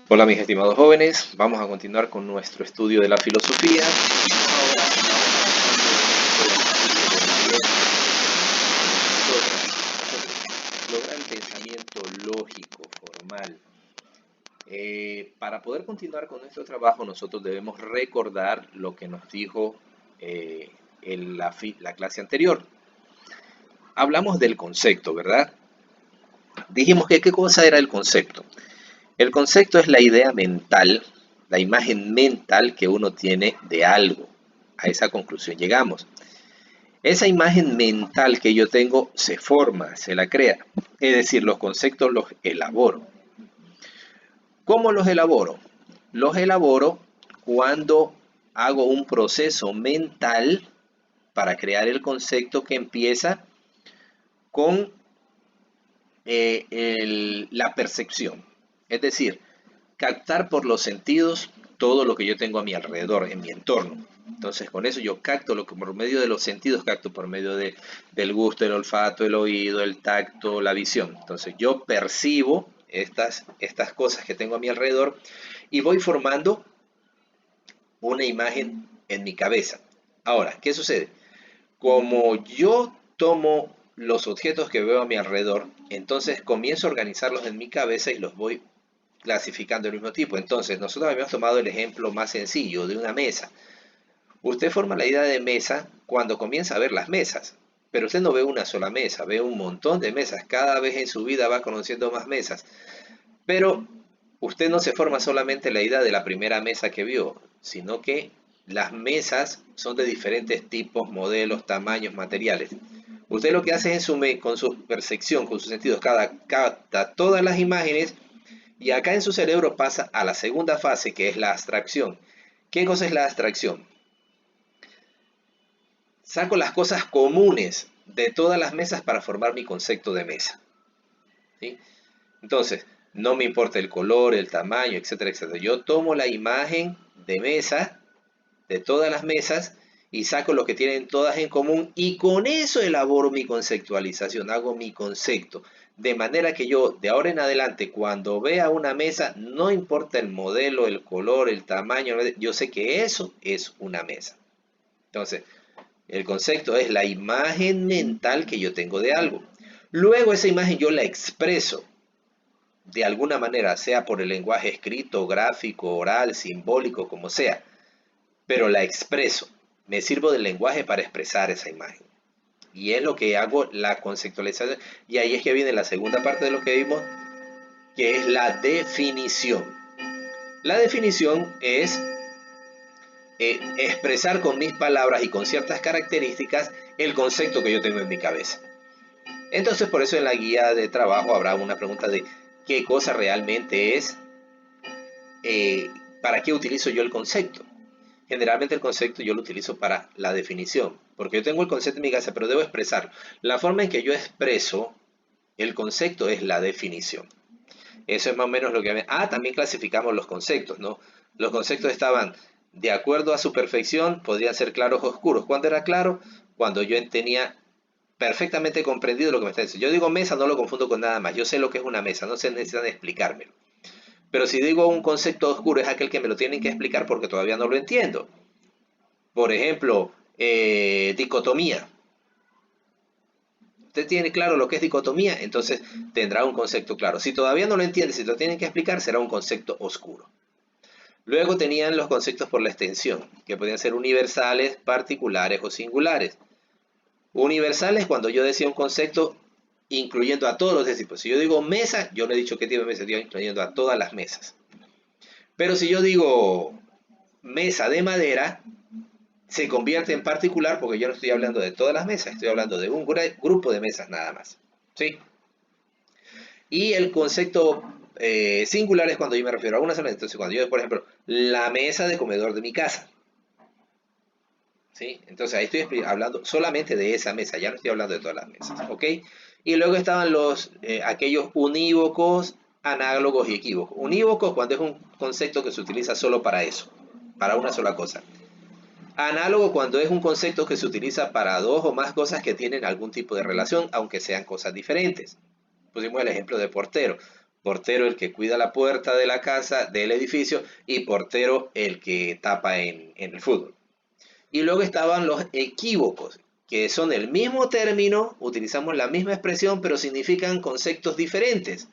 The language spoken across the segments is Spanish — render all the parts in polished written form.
Hola mis estimados jóvenes, vamos a continuar con nuestro estudio de la filosofía. Ahora lograr el pensamiento lógico, formal. Para poder continuar con nuestro trabajo, nosotros debemos recordar lo que nos dijo en la clase anterior. Hablamos del concepto, ¿verdad? Dijimos que qué cosa era el concepto. El concepto es la idea mental, la imagen mental que uno tiene de algo. A esa conclusión llegamos. Esa imagen mental que yo tengo se forma, se la crea. Es decir, los conceptos los elaboro. ¿Cómo los elaboro? Los elaboro cuando hago un proceso mental para crear el concepto que empieza con la percepción. Es decir, captar por los sentidos todo lo que yo tengo a mi alrededor, en mi entorno. Entonces, con eso yo capto lo que por medio de los sentidos capto por medio del gusto, el olfato, el oído, el tacto, la visión. Entonces, yo percibo estas cosas que tengo a mi alrededor y voy formando una imagen en mi cabeza. Ahora, ¿qué sucede? Como yo tomo los objetos que veo a mi alrededor, entonces comienzo a organizarlos en mi cabeza y los voy clasificando del mismo tipo. Entonces, nosotros habíamos tomado el ejemplo más sencillo de una mesa. Usted forma la idea de mesa cuando comienza a ver las mesas, pero usted no ve una sola mesa, ve un montón de mesas. Cada vez en su vida va conociendo más mesas. Pero usted no se forma solamente la idea de la primera mesa que vio, sino que las mesas son de diferentes tipos, modelos, tamaños, materiales. Usted lo que hace es con su percepción, con sus sentidos, capta todas las imágenes y acá en su cerebro pasa a la segunda fase, que es la abstracción. ¿Qué cosa es la abstracción? Saco las cosas comunes de todas las mesas para formar mi concepto de mesa. ¿Sí? Entonces, no me importa el color, el tamaño, etcétera, etcétera. Yo tomo la imagen de mesa, de todas las mesas, y saco lo que tienen todas en común, y con eso elaboro mi conceptualización, hago mi concepto. De manera que yo, de ahora en adelante, cuando vea una mesa, no importa el modelo, el color, el tamaño, yo sé que eso es una mesa. Entonces, el concepto es la imagen mental que yo tengo de algo. Luego esa imagen yo la expreso de alguna manera, sea por el lenguaje escrito, gráfico, oral, simbólico, como sea, pero la expreso. Me sirvo del lenguaje para expresar esa imagen. Y es lo que hago la conceptualización. Y ahí es que viene la segunda parte de lo que vimos, que es la definición. La definición es expresar con mis palabras y con ciertas características el concepto que yo tengo en mi cabeza. Entonces, por eso en la guía de trabajo habrá una pregunta de qué cosa realmente es, para qué utilizo yo el concepto. Generalmente el concepto yo lo utilizo para la definición, porque yo tengo el concepto en mi cabeza, pero debo expresarlo. La forma en que yo expreso el concepto es la definición. Eso es más o menos lo que... también clasificamos los conceptos, ¿no? Los conceptos estaban, de acuerdo a su perfección, podrían ser claros o oscuros. ¿Cuándo era claro? Cuando yo tenía perfectamente comprendido lo que me está diciendo. Yo digo mesa, no lo confundo con nada más. Yo sé lo que es una mesa, no se necesitan explicármelo. Pero si digo un concepto oscuro es aquel que me lo tienen que explicar porque todavía no lo entiendo. Por ejemplo, dicotomía. Usted tiene claro lo que es dicotomía, entonces tendrá un concepto claro. Si todavía no lo entiende, si lo tienen que explicar, será un concepto oscuro. Luego tenían los conceptos por la extensión, que podían ser universales, particulares o singulares. Universales cuando yo decía un concepto incluyendo a todos los discípulos. Si yo digo mesa, yo no he dicho qué tipo de mesa, estoy incluyendo a todas las mesas. Pero si yo digo mesa de madera, se convierte en particular porque yo no estoy hablando de todas las mesas, estoy hablando de un grupo de mesas nada más. ¿Sí? Y el concepto singular es cuando yo me refiero a una sola. Entonces, cuando yo, por ejemplo, la mesa de comedor de mi casa. ¿Sí? Entonces, ahí estoy hablando solamente de esa mesa, ya no estoy hablando de todas las mesas. ¿Ok? Y luego estaban aquellos unívocos, análogos y equívocos. Unívocos cuando es un concepto que se utiliza solo para eso, para una sola cosa. Análogo cuando es un concepto que se utiliza para dos o más cosas que tienen algún tipo de relación, aunque sean cosas diferentes. Pusimos el ejemplo de portero. portero el que cuida la puerta de la casa, del edificio, y portero el que tapa en el fútbol. Y luego estaban los equívocos, que son el mismo término, utilizamos la misma expresión, pero significan conceptos diferentes.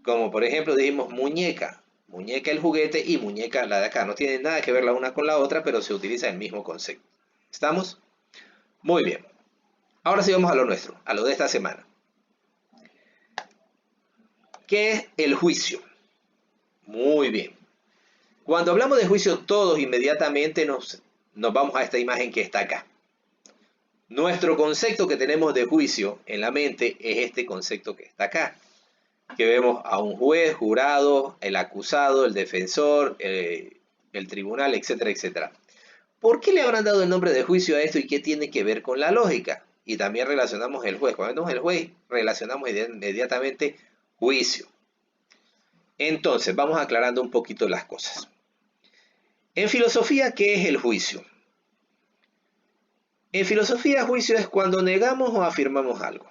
Como por ejemplo dijimos muñeca, muñeca el juguete y muñeca la de acá. No tienen nada que ver la una con la otra, pero se utiliza el mismo concepto. ¿Estamos? Muy bien. Ahora sí vamos a lo nuestro, a lo de esta semana. ¿Qué es el juicio? Muy bien. Cuando hablamos de juicio, todos inmediatamente nos vamos a esta imagen que está acá. Nuestro concepto que tenemos de juicio en la mente es este concepto que está acá. Que vemos a un juez, jurado, el acusado, el defensor, el tribunal, etcétera, etcétera. ¿Por qué le habrán dado el nombre de juicio a esto y qué tiene que ver con la lógica? Y también relacionamos el juez. Cuando vemos el juez, relacionamos inmediatamente juicio. Entonces, vamos aclarando un poquito las cosas. En filosofía, ¿qué es el juicio? En filosofía, juicio es cuando negamos o afirmamos algo.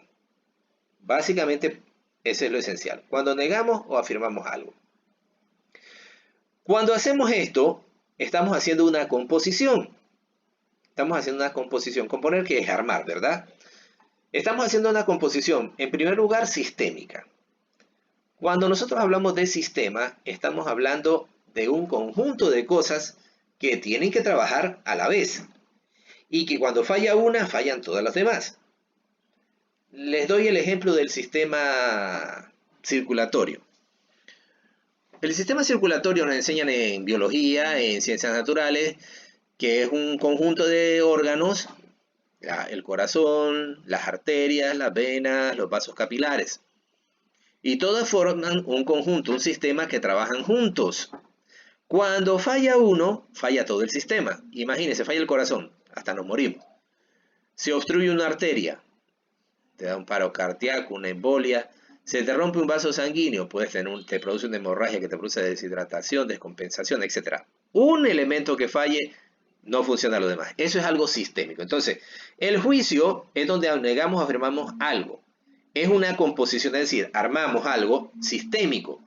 Básicamente, eso es lo esencial. Cuando negamos o afirmamos algo. Cuando hacemos esto, estamos haciendo una composición. Estamos haciendo una composición. Componer, que es armar, ¿verdad? Estamos haciendo una composición, en primer lugar, sistémica. Cuando nosotros hablamos de sistema, estamos hablando de un conjunto de cosas que tienen que trabajar a la vez. Y que cuando falla una, fallan todas las demás. Les doy el ejemplo del sistema circulatorio. El sistema circulatorio nos enseñan en biología, en ciencias naturales, que es un conjunto de órganos, el corazón, las arterias, las venas, los vasos capilares. Y todas forman un conjunto, un sistema que trabajan juntos. Cuando falla uno, falla todo el sistema. Imagínense, falla el corazón, hasta nos morimos. Se obstruye una arteria, te da un paro cardíaco, una embolia. Se te rompe un vaso sanguíneo, te produce una hemorragia que te produce deshidratación, descompensación, etc. Un elemento que falle, no funciona lo demás. Eso es algo sistémico. Entonces, el juicio es donde negamos o afirmamos algo. Es una composición, es decir, armamos algo sistémico,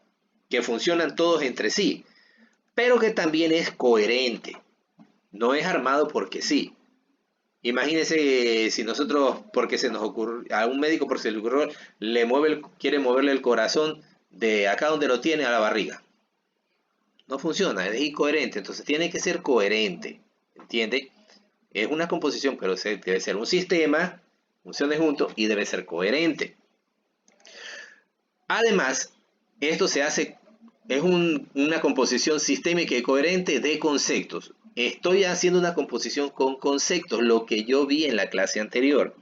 que funcionan todos entre sí, pero que también es coherente. No es armado porque sí. Imagínense si nosotros, porque se nos ocurre, a un médico por si le ocurrió, quiere moverle el corazón de acá donde lo tiene a la barriga. No funciona, es incoherente, entonces tiene que ser coherente, ¿entiende? Es una composición, pero debe ser un sistema, funcione junto y debe ser coherente. Además, esto es una composición sistémica y coherente de conceptos. Estoy haciendo una composición con conceptos, lo que yo vi en la clase anterior.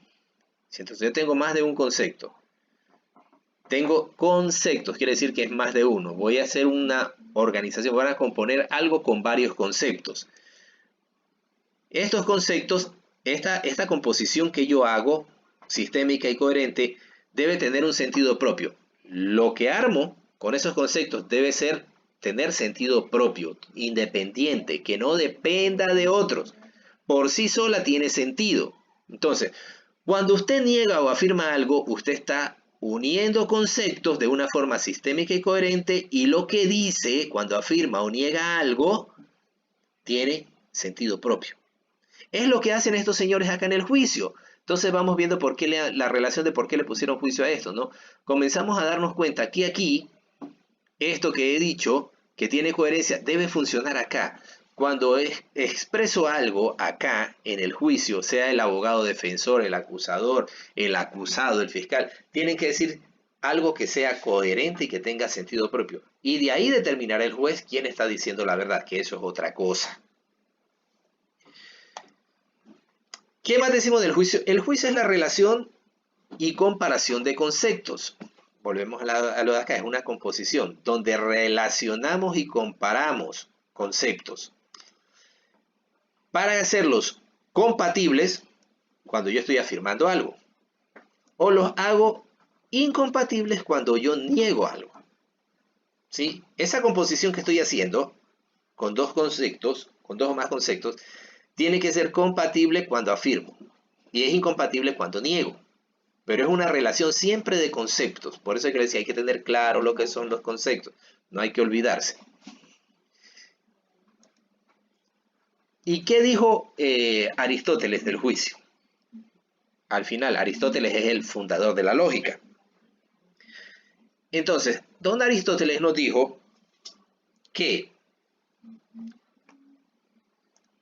Entonces yo tengo más de un concepto. Tengo conceptos, quiere decir que es más de uno. Voy a hacer una organización, voy a componer algo con varios conceptos. Estos conceptos, esta composición que yo hago, sistémica y coherente, debe tener un sentido propio. Lo que armo con esos conceptos debe tener sentido propio, independiente, que no dependa de otros. Por sí sola tiene sentido. Entonces, cuando usted niega o afirma algo, usted está uniendo conceptos de una forma sistémica y coherente, y lo que dice cuando afirma o niega algo tiene sentido propio. Es lo que hacen estos señores acá en el juicio. Entonces vamos viendo por qué la relación de por qué le pusieron juicio a esto, ¿no? Comenzamos a darnos cuenta que aquí, esto que he dicho, que tiene coherencia, debe funcionar acá. Cuando expreso algo acá en el juicio, sea el abogado defensor, el acusador, el acusado, el fiscal, tienen que decir algo que sea coherente y que tenga sentido propio. Y de ahí determinará el juez quién está diciendo la verdad, que eso es otra cosa. ¿Qué más decimos del juicio? El juicio es la relación y comparación de conceptos. Volvemos a lo de acá, es una composición donde relacionamos y comparamos conceptos para hacerlos compatibles cuando yo estoy afirmando algo, o los hago incompatibles cuando yo niego algo. ¿Sí? Esa composición que estoy haciendo con dos conceptos, con dos o más conceptos, tiene que ser compatible cuando afirmo y es incompatible cuando niego. Pero es una relación siempre de conceptos. Por eso es que les decía, hay que tener claro lo que son los conceptos. No hay que olvidarse. ¿Y qué dijo Aristóteles del juicio? Al final, Aristóteles es el fundador de la lógica. Entonces, don Aristóteles nos dijo que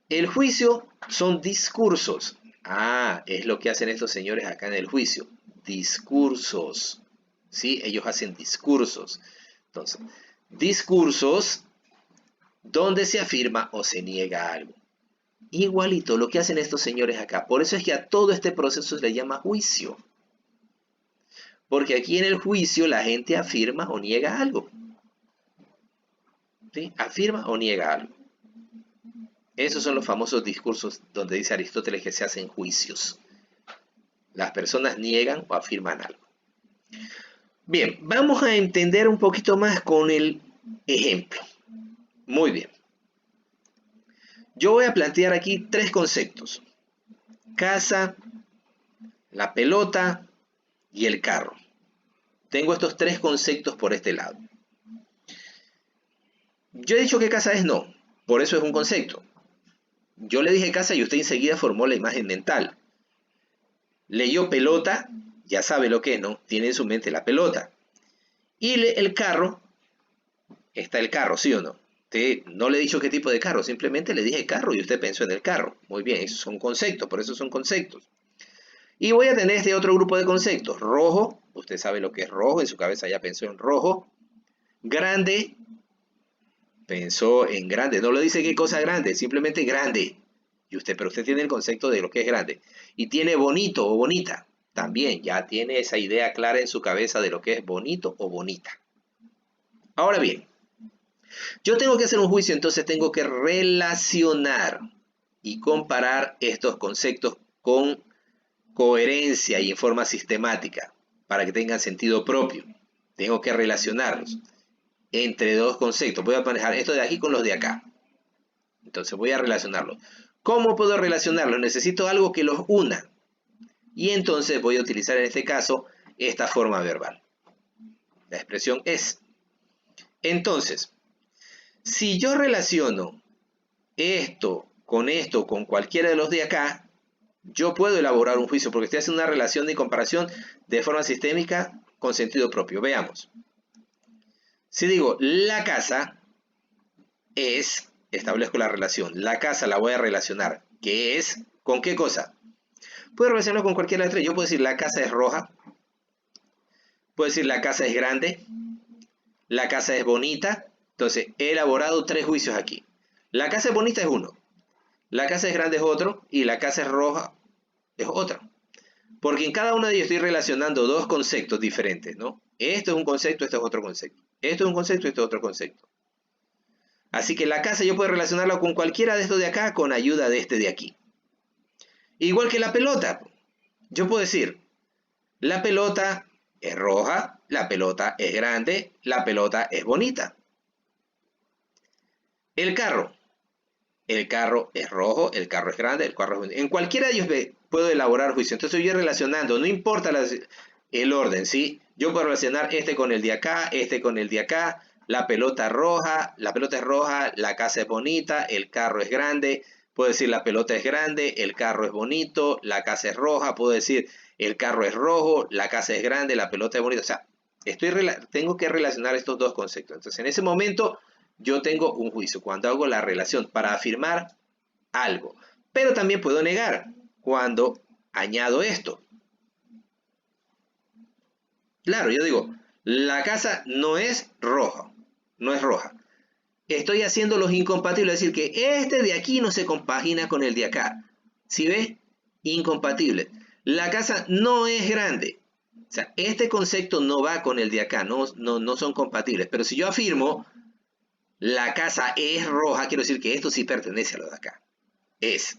el juicio son discursos. Ah, es lo que hacen estos señores acá en el juicio. Discursos. ¿Sí? Ellos hacen discursos. Entonces, discursos donde se afirma o se niega algo. Igualito lo que hacen estos señores acá. Por eso es que a todo este proceso se le llama juicio. Porque aquí en el juicio la gente afirma o niega algo. ¿Sí? Afirma o niega algo. Esos son los famosos discursos donde dice Aristóteles que se hacen juicios. Las personas niegan o afirman algo. Bien, vamos a entender un poquito más con el ejemplo. Muy bien. Yo voy a plantear aquí 3 conceptos. Casa, la pelota y el carro. Tengo estos 3 conceptos por este lado. Yo he dicho que casa es no, por eso es un concepto. Yo le dije casa y usted enseguida formó la imagen mental. Leyó pelota, ya sabe lo que es, ¿no? Tiene en su mente la pelota. Y el carro, está el carro, ¿sí o no? Usted no le he dicho qué tipo de carro, simplemente le dije carro y usted pensó en el carro. Muy bien, esos son conceptos, por eso son conceptos. Y voy a tener este otro grupo de conceptos. Rojo, usted sabe lo que es rojo, en su cabeza ya pensó en rojo. Grande, pensó en grande. No le dice qué cosa grande, simplemente grande. Pero usted tiene el concepto de lo que es grande. Y tiene bonito o bonita. También ya tiene esa idea clara en su cabeza de lo que es bonito o bonita. Ahora bien, yo tengo que hacer un juicio, entonces tengo que relacionar y comparar estos conceptos con coherencia y en forma sistemática para que tengan sentido propio. Tengo que relacionarlos entre 2 conceptos. Voy a manejar esto de aquí con los de acá. Entonces voy a relacionarlos. ¿Cómo puedo relacionarlos? Necesito algo que los una. Y entonces voy a utilizar en este caso esta forma verbal. La expresión es. Entonces, si yo relaciono esto, con cualquiera de los de acá, yo puedo elaborar un juicio porque estoy haciendo una relación de comparación de forma sistémica con sentido propio. Veamos. Si digo la casa es, establezco la relación. La casa la voy a relacionar. ¿Qué es? ¿Con qué cosa? Puedo relacionarlo con cualquiera de las 3. Yo puedo decir la casa es roja. Puedo decir la casa es grande. La casa es bonita. Entonces, he elaborado 3 juicios aquí. La casa es bonita es uno. La casa es grande es otro. Y la casa es roja es otro. Porque en cada uno de ellos estoy relacionando 2 conceptos diferentes, ¿no? Esto es un concepto, esto es otro concepto. Esto es un concepto, esto es otro concepto. Así que la casa yo puedo relacionarla con cualquiera de estos de acá con ayuda de este de aquí. Igual que la pelota. Yo puedo decir, la pelota es roja, la pelota es grande, la pelota es bonita. El carro es rojo, el carro es grande, el carro es bonito. En cualquiera de ellos puedo elaborar juicio. Entonces yo relacionando, no importa el orden, ¿sí? Yo puedo relacionar este con el de acá, este con el de acá. La pelota es roja, la casa es bonita, el carro es grande. Puedo decir la pelota es grande, el carro es bonito, la casa es roja. Puedo decir el carro es rojo, la casa es grande, la pelota es bonita. O sea, tengo que relacionar estos 2 conceptos. Entonces, en ese momento, yo tengo un juicio cuando hago la relación para afirmar algo. Pero también puedo negar cuando añado esto. Claro, yo digo, la casa no es roja. No es roja. Estoy haciendo los incompatibles, es decir, que este de aquí no se compagina con el de acá. ¿Sí ves? Incompatible. La casa no es grande. O sea, este concepto no va con el de acá, no son compatibles. Pero si yo afirmo, la casa es roja, quiero decir que esto sí pertenece a lo de acá. Es.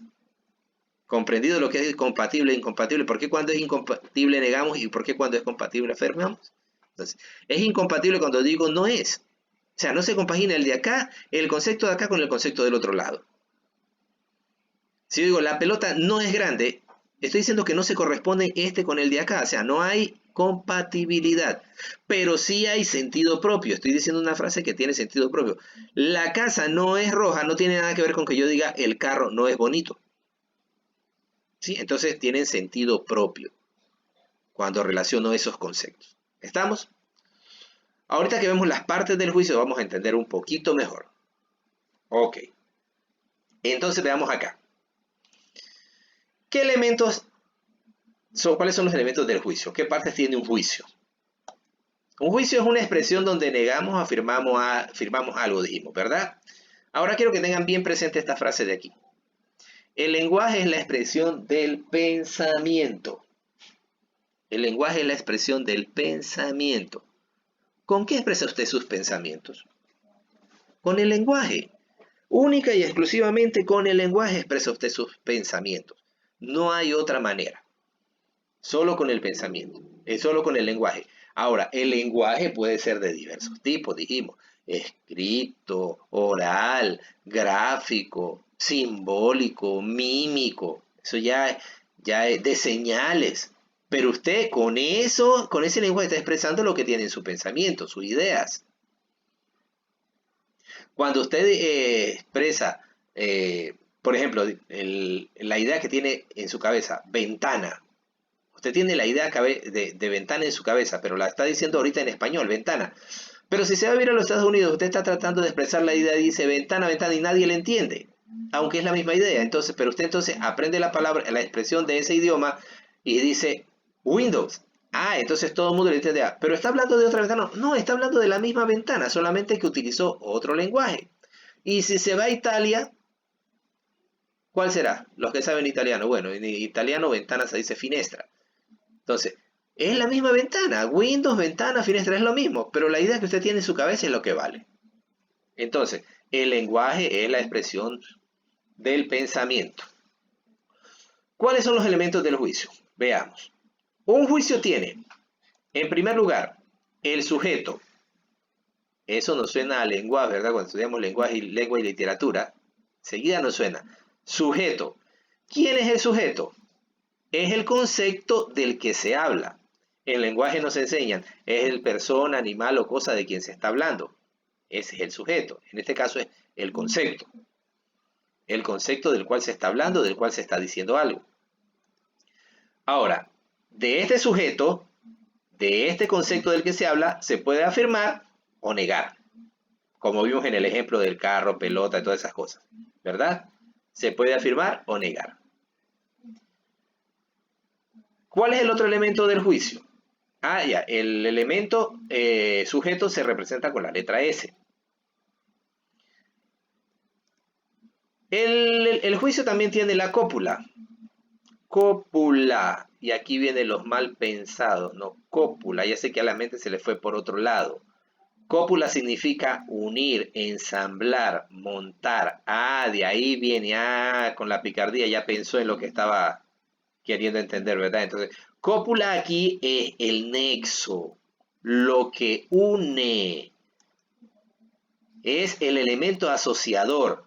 ¿Comprendido lo que es compatible e incompatible? ¿Por qué cuando es incompatible negamos y por qué cuando es compatible afirmamos? Entonces, es incompatible cuando digo no es. O sea, no se compagina el de acá, el concepto de acá con el concepto del otro lado. Si yo digo la pelota no es grande, Estoy diciendo que no se corresponde este con el de acá, o sea, no hay compatibilidad, pero sí hay sentido propio. Estoy diciendo una frase que tiene sentido propio. La casa no es roja, no tiene nada que ver con que yo diga el carro no es bonito. ¿Sí? Entonces tienen sentido propio cuando relaciono esos conceptos. ¿Estamos? Ahorita que vemos las partes del juicio vamos a entender un poquito mejor. Ok. Entonces veamos acá. ¿Qué elementos cuáles son los elementos del juicio? ¿Qué partes tiene un juicio? Un juicio es una expresión donde negamos o afirmamos algo, dijimos, ¿verdad? Ahora quiero que tengan bien presente esta frase de aquí. El lenguaje es la expresión del pensamiento. El lenguaje es la expresión del pensamiento. ¿Con qué expresa usted sus pensamientos? Con el lenguaje. Única y exclusivamente con el lenguaje expresa usted sus pensamientos. No hay otra manera. Solo con el pensamiento. Es solo con el lenguaje. Ahora, el lenguaje puede ser de diversos tipos, dijimos. Escrito, oral, gráfico, simbólico, mímico. Eso ya es de señales. Pero usted con eso, con ese lenguaje está expresando lo que tiene en su pensamiento, sus ideas. Cuando usted expresa, por ejemplo, la idea que tiene en su cabeza, ventana. Usted tiene la idea de ventana en su cabeza, pero la está diciendo ahorita en español, ventana. Pero si se va a ir a los Estados Unidos, usted está tratando de expresar la idea y dice ventana, ventana, y nadie le entiende, aunque es la misma idea. Entonces, pero usted entonces aprende la palabra, la expresión de ese idioma y dice Windows. Ah, entonces todo el mundo le entiende. Pero está hablando de otra ventana. No, está hablando de la misma ventana, solamente que utilizó otro lenguaje. Y si se va a Italia, ¿cuál será? Los que saben italiano. Bueno, en italiano ventana se dice finestra. Entonces, es la misma ventana. Windows, ventana, finestra es lo mismo. Pero la idea que usted tiene en su cabeza es lo que vale. Entonces, el lenguaje es la expresión del pensamiento. ¿Cuáles son los elementos del juicio? Veamos. Un juicio tiene, en primer lugar, el sujeto. Eso nos suena a lenguaje, ¿verdad? Cuando estudiamos lengua y literatura, seguida nos suena. Sujeto. ¿Quién es el sujeto? Es el concepto del que se habla. En lenguaje nos enseñan, es el persona, animal o cosa de quien se está hablando. Ese es el sujeto. En este caso es el concepto. El concepto del cual se está hablando, del cual se está diciendo algo. Ahora, de este sujeto, de este concepto del que se habla, se puede afirmar o negar. Como vimos en el ejemplo del carro, pelota y todas esas cosas. ¿Verdad? Se puede afirmar o negar. ¿Cuál es el otro elemento del juicio? Ah, ya, el elemento sujeto se representa con la letra S. El juicio también tiene la cópula. Cópula. Y aquí vienen los mal pensados, ¿no? Cópula. Ya sé que a la mente se le fue por otro lado. Cópula significa unir, ensamblar, montar. Ah, de ahí viene. Ah, con la picardía ya pensó en lo que estaba queriendo entender, ¿verdad? Entonces, cópula aquí es el nexo, lo que une, es el elemento asociador.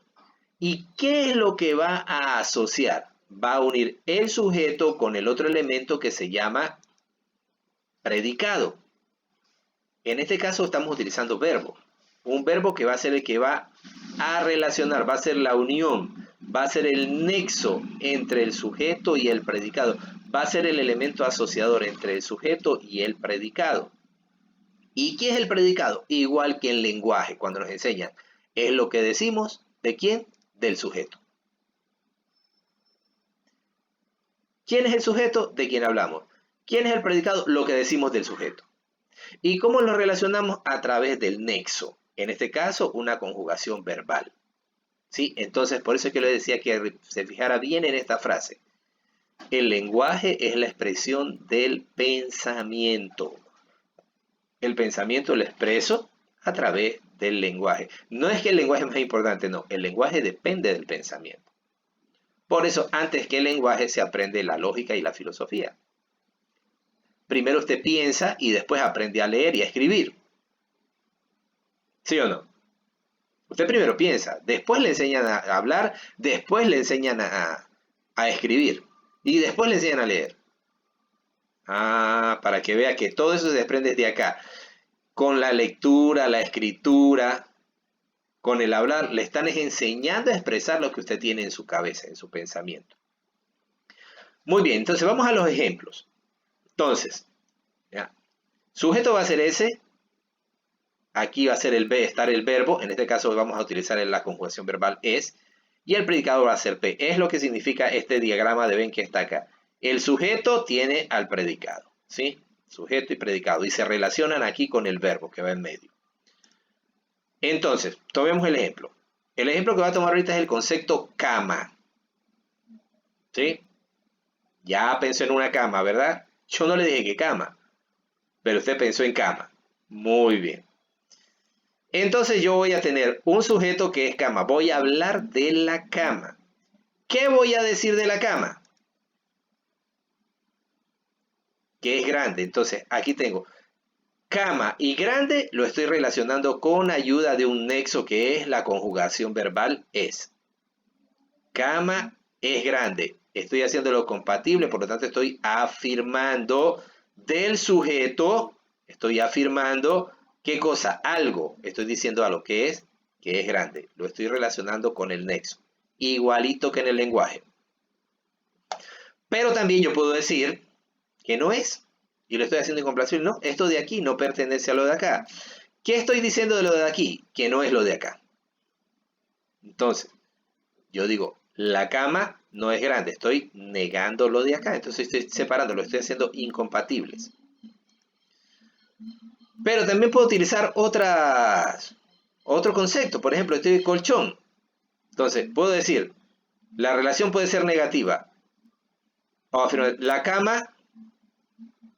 ¿Y qué es lo que va a asociar? Va a unir el sujeto con el otro elemento que se llama predicado. En este caso estamos utilizando verbo. Un verbo que va a ser el que va a relacionar, va a ser la unión, va a ser el nexo entre el sujeto y el predicado. Va a ser el elemento asociador entre el sujeto y el predicado. ¿Y qué es el predicado? Igual que el lenguaje, cuando nos enseñan. Es lo que decimos, ¿de quién? Del sujeto. ¿Quién es el sujeto? De quien hablamos. ¿Quién es el predicado? Lo que decimos del sujeto. ¿Y cómo lo relacionamos? A través del nexo. En este caso, una conjugación verbal. ¿Sí? Entonces, por eso es que le decía que se fijara bien en esta frase. El lenguaje es la expresión del pensamiento. El pensamiento lo expreso a través del lenguaje. No es que el lenguaje es más importante, no. El lenguaje depende del pensamiento. Por eso, antes que el lenguaje se aprende la lógica y la filosofía. Primero usted piensa y después aprende a leer y a escribir. ¿Sí o no? Usted primero piensa, después le enseñan a hablar, después le enseñan a escribir. Y después le enseñan a leer. Ah, para que vea que todo eso se desprende de acá. Con la lectura, la escritura, con el hablar, le están enseñando a expresar lo que usted tiene en su cabeza, en su pensamiento. Muy bien, entonces vamos a los ejemplos. Entonces, ya, sujeto va a ser ese, aquí va a ser estar el verbo, en este caso vamos a utilizar la conjugación verbal es, y el predicado va a ser P. Es lo que significa este diagrama de Ben que está acá. El sujeto tiene al predicado, ¿sí? Sujeto y predicado, y se relacionan aquí con el verbo que va en medio. Entonces, tomemos el ejemplo. El ejemplo que va a tomar ahorita es el concepto cama, ¿sí? Ya pensó en una cama, ¿verdad? Yo no le dije que cama, pero usted pensó en cama. Muy bien. Entonces yo voy a tener un sujeto que es cama. Voy a hablar de la cama. ¿Qué voy a decir de la cama? Que es grande. Entonces aquí tengo cama y grande lo estoy relacionando con ayuda de un nexo que es la conjugación verbal es. Cama es grande. Estoy haciéndolo compatible, por lo tanto estoy afirmando del sujeto, estoy afirmando qué cosa, algo, estoy diciendo algo que es grande. Lo estoy relacionando con el nexo, igualito que en el lenguaje. Pero también yo puedo decir que no es, y lo estoy haciendo incomplacente, no, esto de aquí no pertenece a lo de acá. ¿Qué estoy diciendo de lo de aquí? Que no es lo de acá. Entonces, yo digo, la cama no es grande, estoy negando lo de acá, entonces estoy separando, lo estoy haciendo incompatibles. Pero también puedo utilizar otro concepto, por ejemplo, estoy colchón. Entonces, puedo decir, la relación puede ser negativa. O afirmar, la cama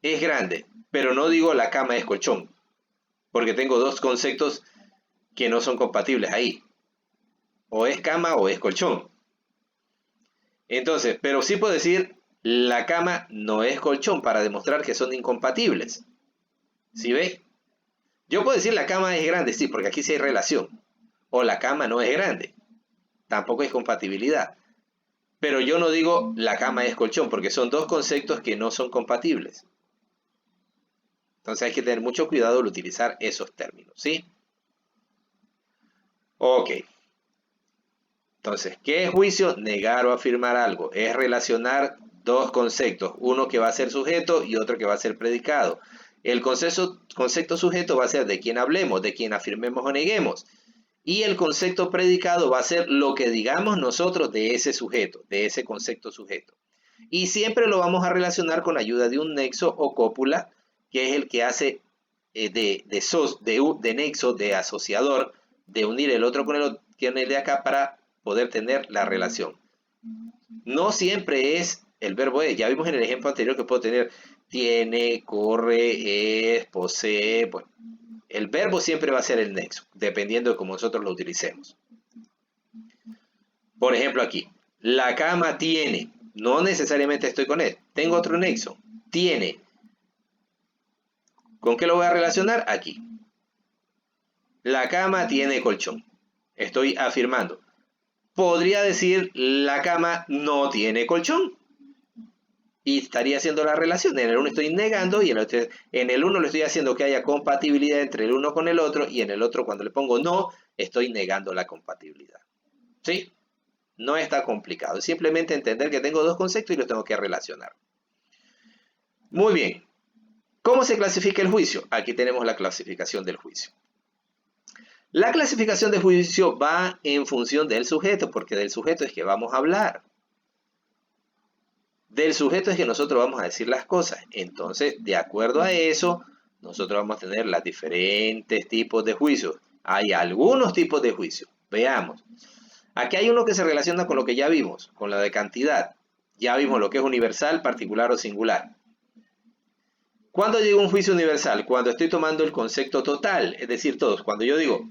es grande, pero no digo la cama es colchón, porque tengo dos conceptos que no son compatibles ahí. O es cama o es colchón. Entonces, pero sí puedo decir, la cama no es colchón para demostrar que son incompatibles. ¿Sí ve? Yo puedo decir la cama es grande, sí, porque aquí sí hay relación. O la cama no es grande, tampoco es compatibilidad. Pero yo no digo la cama es colchón, porque son dos conceptos que no son compatibles. Entonces hay que tener mucho cuidado al utilizar esos términos, ¿sí? Ok. Entonces, ¿qué es juicio? Negar o afirmar algo. Es relacionar dos conceptos, uno que va a ser sujeto y otro que va a ser predicado. El concepto sujeto va a ser de quien hablemos, de quien afirmemos o neguemos. Y el concepto predicado va a ser lo que digamos nosotros de ese sujeto, de ese concepto sujeto. Y siempre lo vamos a relacionar con la ayuda de un nexo o cópula, que es el que hace de nexo, de asociador, de unir el otro con el de acá para poder tener la relación. No siempre es el verbo es. Ya vimos en el ejemplo anterior que puedo tener tiene, corre, es, posee. Bueno, el verbo siempre va a ser el nexo, dependiendo de cómo nosotros lo utilicemos. Por ejemplo aquí, la cama tiene, no necesariamente estoy con él, tengo otro nexo, tiene. ¿Con qué lo voy a relacionar? Aquí. La cama tiene colchón. Estoy afirmando. Podría decir la cama no tiene colchón. Y estaría haciendo la relación. En el uno estoy negando y en el uno le estoy haciendo que haya compatibilidad entre el uno con el otro y en el otro cuando le pongo no, estoy negando la compatibilidad. ¿Sí? No está complicado. Es simplemente entender que tengo dos conceptos y los tengo que relacionar. Muy bien. ¿Cómo se clasifica el juicio? Aquí tenemos la clasificación del juicio. La clasificación de juicio va en función del sujeto, porque del sujeto es que vamos a hablar. Del sujeto es que nosotros vamos a decir las cosas. Entonces, de acuerdo a eso, nosotros vamos a tener los diferentes tipos de juicios. Hay algunos tipos de juicios. Veamos. Aquí hay uno que se relaciona con lo que ya vimos, con la de cantidad. Ya vimos lo que es universal, particular o singular. ¿Cuándo llega un juicio universal? Cuando estoy tomando el concepto total, es decir, todos. Cuando yo digo,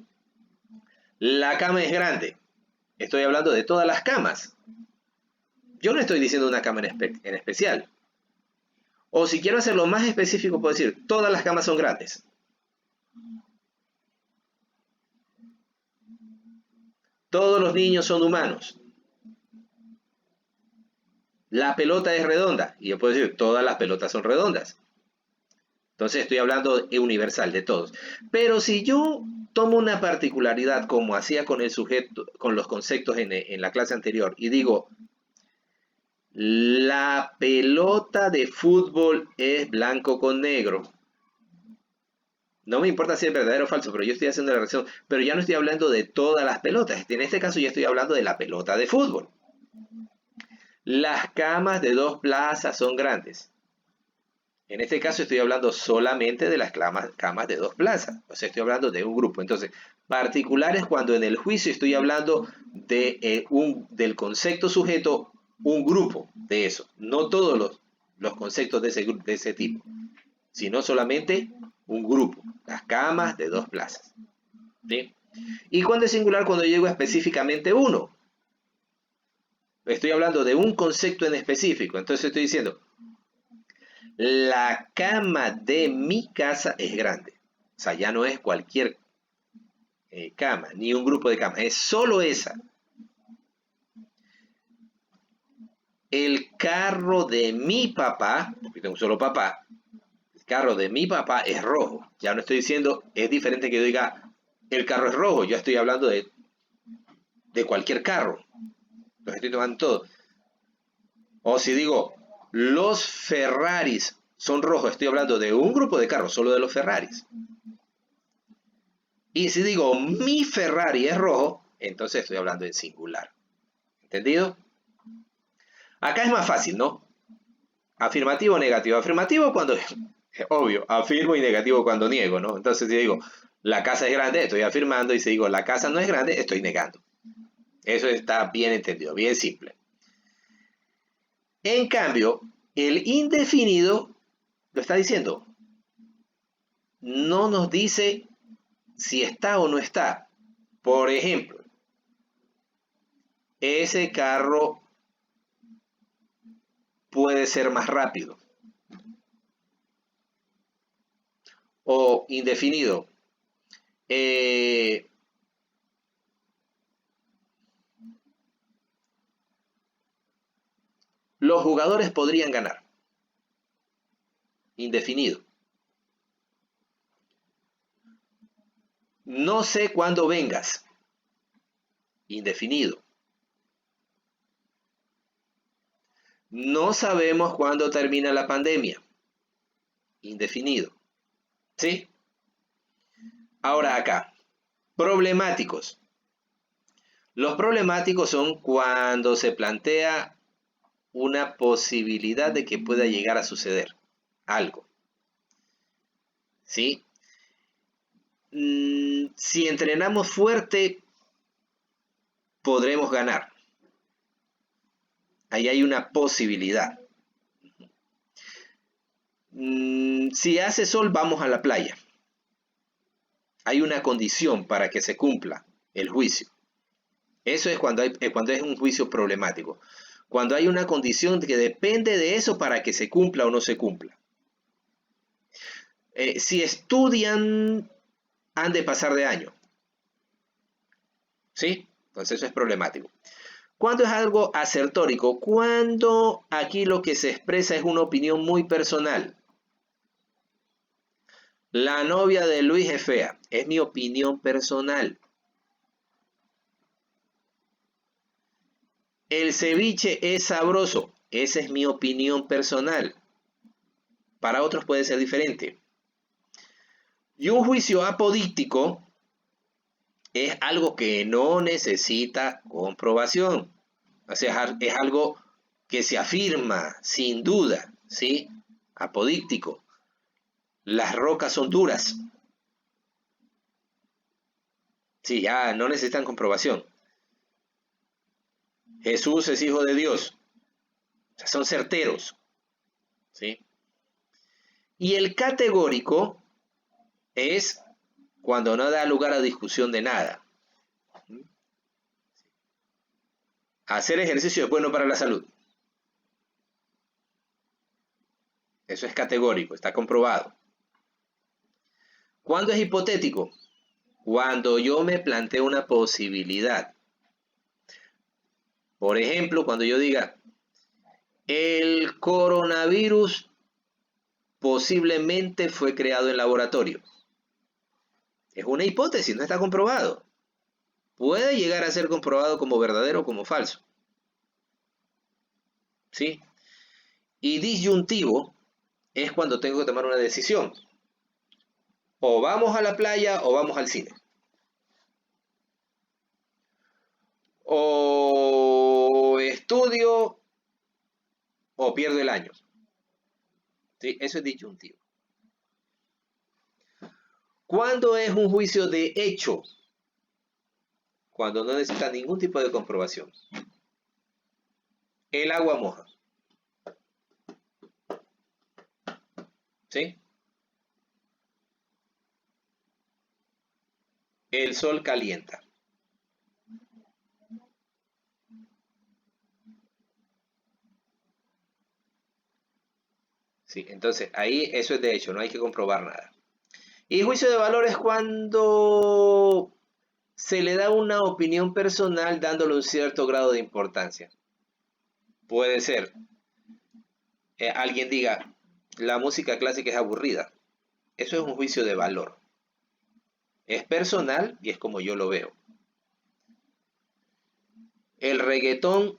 la cama es grande, estoy hablando de todas las camas. Yo no estoy diciendo una cama en especial. O si quiero hacerlo más específico, puedo decir, todas las camas son grandes. Todos los niños son humanos. la pelota es redonda. Y yo puedo decir, todas las pelotas son redondas. Entonces estoy hablando de universal, de todos. Pero si yo tomo una particularidad como hacía con el sujeto, con los conceptos en la clase anterior, y digo, la pelota de fútbol es blanco con negro. No me importa si es verdadero o falso, pero yo estoy haciendo la relación. Pero ya no estoy hablando de todas las pelotas. En este caso ya estoy hablando de la pelota de fútbol. Las camas de 2 plazas son grandes. En este caso estoy hablando solamente de las camas de 2 plazas. O sea, estoy hablando de un grupo. Entonces, particular es cuando en el juicio estoy hablando del concepto sujeto, un grupo de eso. No todos los conceptos de ese tipo, sino solamente un grupo. Las camas de 2 plazas. ¿Sí? Y cuando es singular, cuando llego a específicamente uno. Estoy hablando de un concepto en específico. Entonces estoy diciendo, la cama de mi casa es grande. O sea, ya no es cualquier cama, ni un grupo de camas, es solo esa. El carro de mi papá, porque tengo un solo papá, el carro de mi papá es rojo. Ya no estoy diciendo, es diferente que yo diga, el carro es rojo. Yo estoy hablando de cualquier carro. Los estoy tomando todo. O si digo, los Ferraris son rojos, estoy hablando de un grupo de carros, solo de los Ferraris. Y si digo, mi Ferrari es rojo, entonces estoy hablando en singular. ¿Entendido? Acá es más fácil, ¿no? Afirmativo o negativo. Afirmativo cuando, obvio, afirmo y negativo cuando niego, ¿no? Entonces si digo, la casa es grande, estoy afirmando, y si digo, la casa no es grande, estoy negando. Eso está bien entendido, bien simple. En cambio, el indefinido lo está diciendo. No nos dice si está o no está. Por ejemplo, ese carro puede ser más rápido. O indefinido. Los jugadores podrían ganar. Indefinido. No sé cuándo vengas. Indefinido. No sabemos cuándo termina la pandemia. Indefinido. ¿Sí? Ahora acá. Problemáticos. Los problemáticos son cuando se plantea una posibilidad de que pueda llegar a suceder algo. ¿Sí? Si entrenamos fuerte, podremos ganar. Ahí hay una posibilidad. Si hace sol, vamos a la playa. Hay una condición para que se cumpla el juicio. Eso es cuando es un juicio problemático. Cuando hay una condición que depende de eso para que se cumpla o no se cumpla. Si estudian, han de pasar de año. ¿Sí? Entonces eso es problemático. ¿Cuándo es algo asertórico? Cuando aquí lo que se expresa es una opinión muy personal. La novia de Luis es fea. Es mi opinión personal. El ceviche es sabroso. Esa es mi opinión personal. Para otros puede ser diferente. Y un juicio apodíctico es algo que no necesita comprobación. O sea, es algo que se afirma sin duda, ¿sí? Apodíctico. Las rocas son duras. Sí, ya no necesitan comprobación. Jesús es hijo de Dios. O sea, son certeros, ¿sí? Y el categórico es cuando no da lugar a discusión de nada. Hacer ejercicio es bueno para la salud. Eso es categórico, está comprobado. ¿Cuándo es hipotético? Cuando yo me planteo una posibilidad. Por ejemplo, cuando yo diga, El coronavirus posiblemente fue creado en laboratorio. Es una hipótesis, no está comprobado. Puede llegar a ser comprobado como verdadero o como falso. ¿Sí? Y disyuntivo es cuando tengo que tomar una decisión. O vamos a la playa o vamos al cine. O estudio o pierdo el año. ¿Sí? Eso es disyuntivo. ¿Cuándo es un juicio de hecho? Cuando no necesita ningún tipo de comprobación. El agua moja. ¿Sí? El sol calienta. ¿Sí? Entonces, ahí eso es de hecho, no hay que comprobar nada. Y juicio de valor es cuando se le da una opinión personal dándole un cierto grado de importancia. Puede ser, alguien diga, la música clásica es aburrida. Eso es un juicio de valor. Es personal y es como yo lo veo. El reggaetón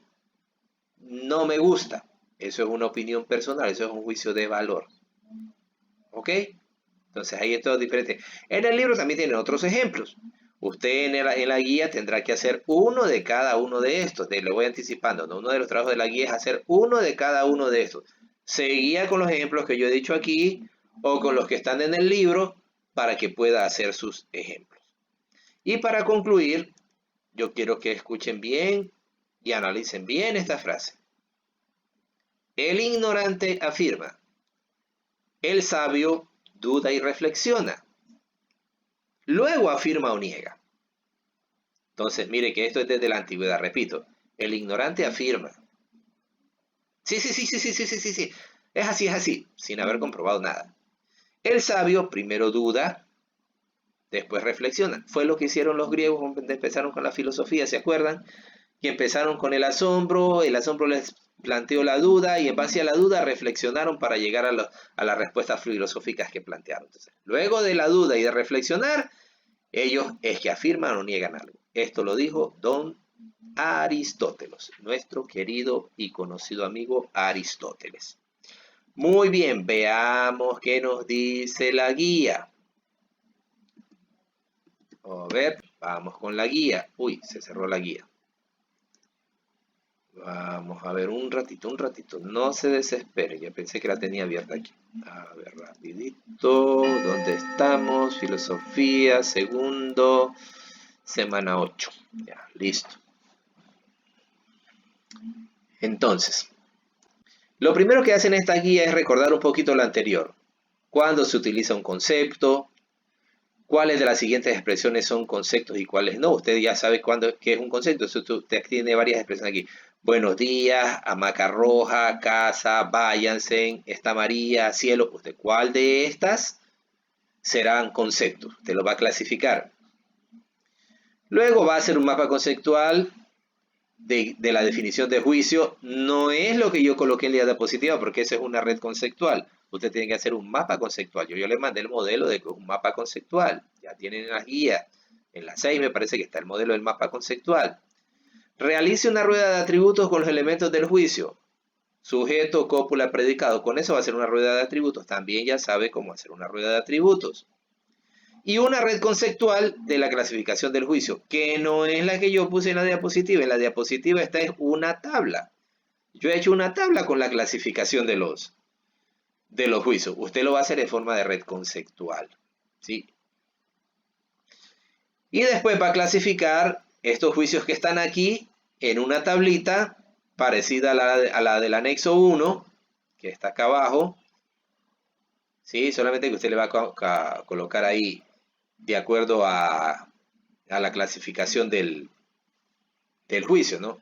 no me gusta. Eso es una opinión personal, eso es un juicio de valor. ¿Ok? Entonces ahí es todo diferente. En el libro también tienen otros ejemplos. Usted en la guía tendrá que hacer uno de cada uno de estos. Lo voy anticipando, ¿no? Uno de los trabajos de la guía es hacer uno de cada uno de estos. Se guía con los ejemplos que yo he dicho aquí o con los que están en el libro para que pueda hacer sus ejemplos. Y para concluir, yo quiero que escuchen bien y analicen bien esta frase. El ignorante afirma, el sabio duda y reflexiona. Luego afirma o niega. Entonces, mire que esto es desde la antigüedad, repito. El ignorante afirma. Sí, sí, sí, sí, sí, sí, sí, sí, sí. Es así, sin haber comprobado nada. El sabio primero duda, después reflexiona. Fue lo que hicieron los griegos cuando empezaron con la filosofía, ¿se acuerdan? Que empezaron con el asombro les planteó la duda y en base a la duda reflexionaron para llegar a las respuestas filosóficas que plantearon. Entonces, luego de la duda y de reflexionar, ellos es que afirman o niegan algo. Esto lo dijo don Aristóteles, nuestro querido y conocido amigo Aristóteles. Muy bien, veamos qué nos dice la guía. A ver, vamos con la guía. Uy, se cerró la guía. Vamos a ver un ratito, no se desespere, ya pensé que la tenía abierta aquí. A ver, rapidito, ¿dónde estamos? Filosofía, segundo, semana 8. Ya, listo. Entonces, lo primero que hacen esta guía es recordar un poquito lo anterior. Cuándo se utiliza un concepto, cuáles de las siguientes expresiones son conceptos y cuáles no. Usted ya sabe qué es un concepto. Usted tiene varias expresiones aquí. Buenos días, hamaca roja, casa, váyanse, está María, cielo. ¿Usted cuál de estas serán conceptos? Usted lo va a clasificar. Luego va a hacer un mapa conceptual de la definición de juicio. No es lo que yo coloqué en la diapositiva porque esa es una red conceptual. Usted tiene que hacer un mapa conceptual. Yo le mandé el modelo de un mapa conceptual. Ya tienen las guías. En la 6 me parece que está el modelo del mapa conceptual. Realice una rueda de atributos con los elementos del juicio. Sujeto, cópula, predicado. Con eso va a ser una rueda de atributos. También ya sabe cómo hacer una rueda de atributos. Y una red conceptual de la clasificación del juicio, que no es la que yo puse en la diapositiva. En la diapositiva esta es una tabla. Yo he hecho una tabla con la clasificación de los juicios. Usted lo va a hacer en forma de red conceptual. ¿Sí? Y después va a clasificar estos juicios que están aquí en una tablita parecida a la del anexo 1, que está acá abajo. ¿Sí? Solamente que usted le va a colocar ahí de acuerdo a la clasificación del juicio, ¿no?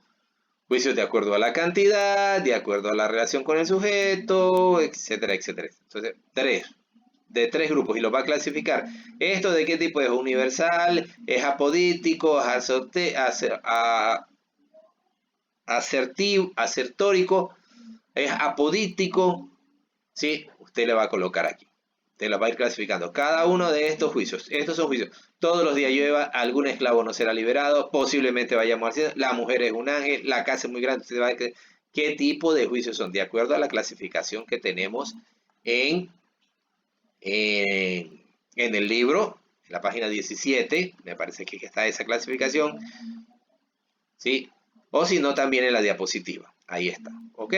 Juicios de acuerdo a la cantidad, de acuerdo a la relación con el sujeto, etcétera, etcétera. Entonces, de tres grupos y los va a clasificar. ¿Esto de qué tipo es? Universal, es apodítico, es asertivo, asertórico, es apodíctico, ¿sí? Usted le va a colocar aquí. Usted la va a ir clasificando. Cada uno de estos juicios. Estos son juicios. Todos los días llueva, algún esclavo no será liberado, posiblemente vayamos al cielo, la mujer es un ángel, la casa es muy grande. Usted va a ver qué tipo de juicios son, de acuerdo a la clasificación que tenemos en el libro, en la página 17, me parece que está esa clasificación, ¿sí? O si no, también en la diapositiva. Ahí está, ¿ok?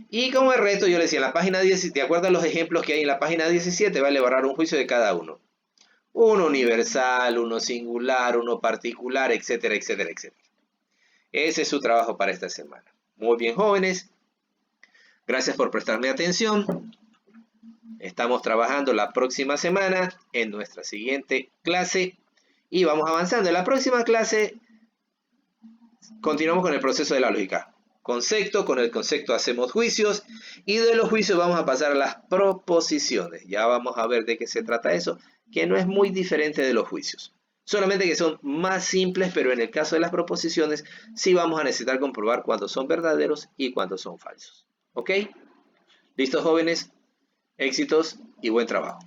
Y como el resto, yo le decía, en la página 17, de acuerdo a los ejemplos que hay en la página 17, va a elaborar un juicio de cada uno. Uno universal, uno singular, uno particular, etcétera, etcétera, etcétera. Ese es su trabajo para esta semana. Muy bien, jóvenes. Gracias por prestarme atención. Estamos trabajando la próxima semana en nuestra siguiente clase y vamos avanzando. En la próxima clase continuamos con el proceso de la lógica. Concepto, con el concepto hacemos juicios y de los juicios vamos a pasar a las proposiciones. Ya vamos a ver de qué se trata eso, que no es muy diferente de los juicios. Solamente que son más simples, pero en el caso de las proposiciones sí vamos a necesitar comprobar cuándo son verdaderos y cuándo son falsos. ¿Ok? ¿Listos, jóvenes? Éxitos y buen trabajo.